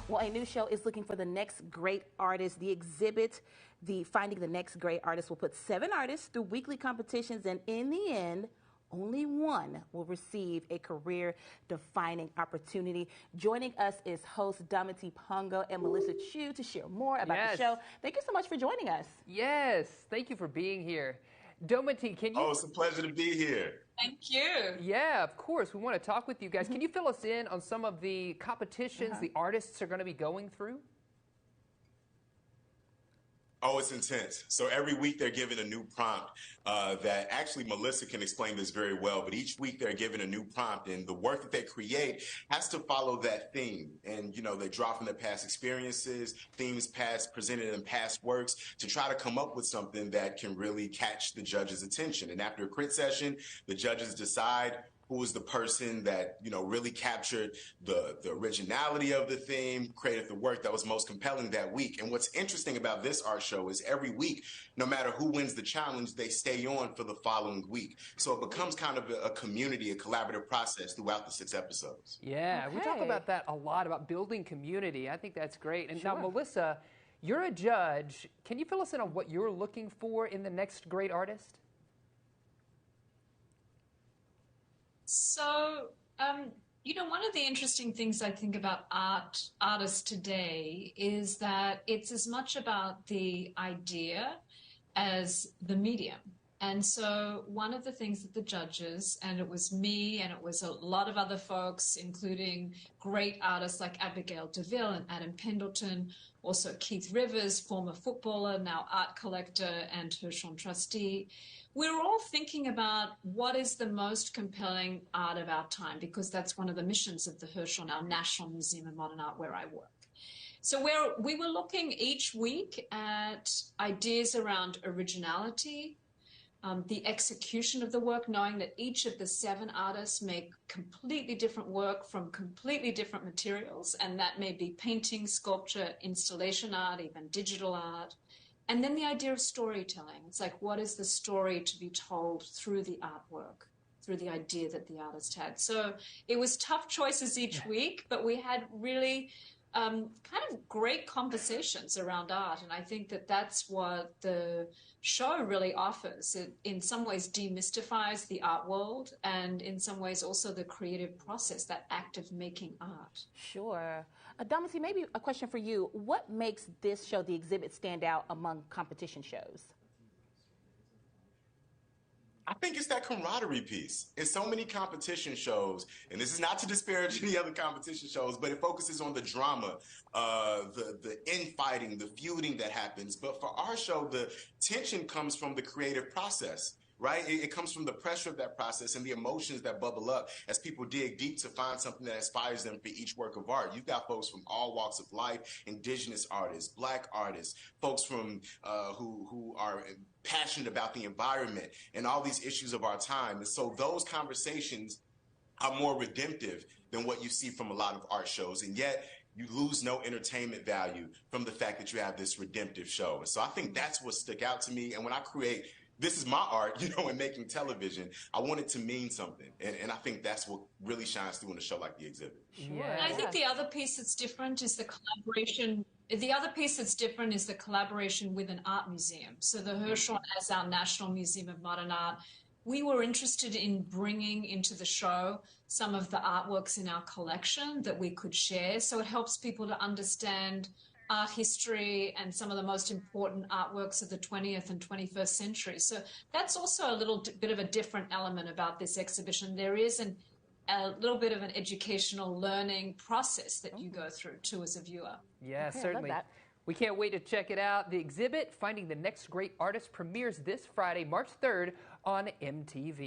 Well, a new show is looking for the next great artist. The exhibit, the Finding the Next Great Artist, will put 7 artists through weekly competitions, and in the end, only one will receive a career-defining opportunity. Joining us is host Damati Pongo and Melissa Chu to share more about the show. Thank you so much for joining us. Yes, thank you for being here. Domati, can you... Oh, it's a pleasure to be here. Thank you. Yeah, of course. We want to talk with you guys. Can you fill us in on some of the competitions the artists are going to be going through? Oh, it's intense. So every week they're given a new prompt that actually Melissa can explain this very well, but each week they're given a new prompt, and the work that they create has to follow that theme. And, you know, they draw from their past experiences, themes presented in past works to try to come up with something that can really catch the judge's attention. And after a crit session, the judges decide who was the person that, you know, really captured the originality of the theme, created the work that was most compelling that week. And what's interesting about this art show is every week, no matter who wins the challenge, they stay on for the following week. So it becomes kind of a community, a collaborative process throughout the 6 episodes. Yeah, we talk about that a lot, about building community. I think that's great. And now, Melissa, you're a judge. Can you fill us in on what you're looking for in the next great artist? So, you know, one of the interesting things I think about artists today is that it's as much about the idea as the medium. And so one of the things that the judges, and it was me and it was a lot of other folks, including great artists like Abigail DeVille and Adam Pendleton, also Keith Rivers, former footballer, now art collector and Hirshhorn trustee, we're all thinking about what is the most compelling art of our time, because that's one of the missions of the Hirshhorn, our National Museum of Modern Art, where I work. So we were looking each week at ideas around originality, the execution of the work, knowing that each of the 7 artists make completely different work from completely different materials, and that may be painting, sculpture, installation art, even digital art. And then the idea of storytelling. It's like, what is the story to be told through the artwork, through the idea that the artist had? So it was tough choices each week, but we had really kind of great conversations around art. And I think that that's what the show really offers. It, in some ways, demystifies the art world, and in some ways also the creative process, that act of making art. Sure. Damati, maybe a question for you. What makes this show, The Exhibit, stand out among competition shows? I think it's that camaraderie piece. In so many competition shows, and this is not to disparage any other competition shows, but it focuses on the drama, the infighting, the feuding that happens. But for our show, the tension comes from the creative process. Right? It comes from the pressure of that process and the emotions that bubble up as people dig deep to find something that inspires them for each work of art. You've got folks from all walks of life, indigenous artists, Black artists, folks from who are passionate about the environment and all these issues of our time. And so those conversations are more redemptive than what you see from a lot of art shows. And yet you lose no entertainment value from the fact that you have this redemptive show. And so I think that's what stuck out to me. And when I create, this is my art, you know, in making television, I want it to mean something. And I think that's what really shines through in a show like The Exhibit. Sure. And I think the other piece that's different is the collaboration. The other piece that's different is the collaboration with an art museum. So the Hirshhorn, as our National Museum of Modern Art, we were interested in bringing into the show some of the artworks in our collection that we could share. So it helps people to understand art history and some of the most important artworks of the 20th and 21st century. So that's also a little bit of a different element about this exhibition. There is a little bit of an educational learning process that you go through too as a viewer. Yeah, certainly. We can't wait to check it out. The Exhibit, Finding the Next Great Artist, premieres this Friday, March 3rd on MTV.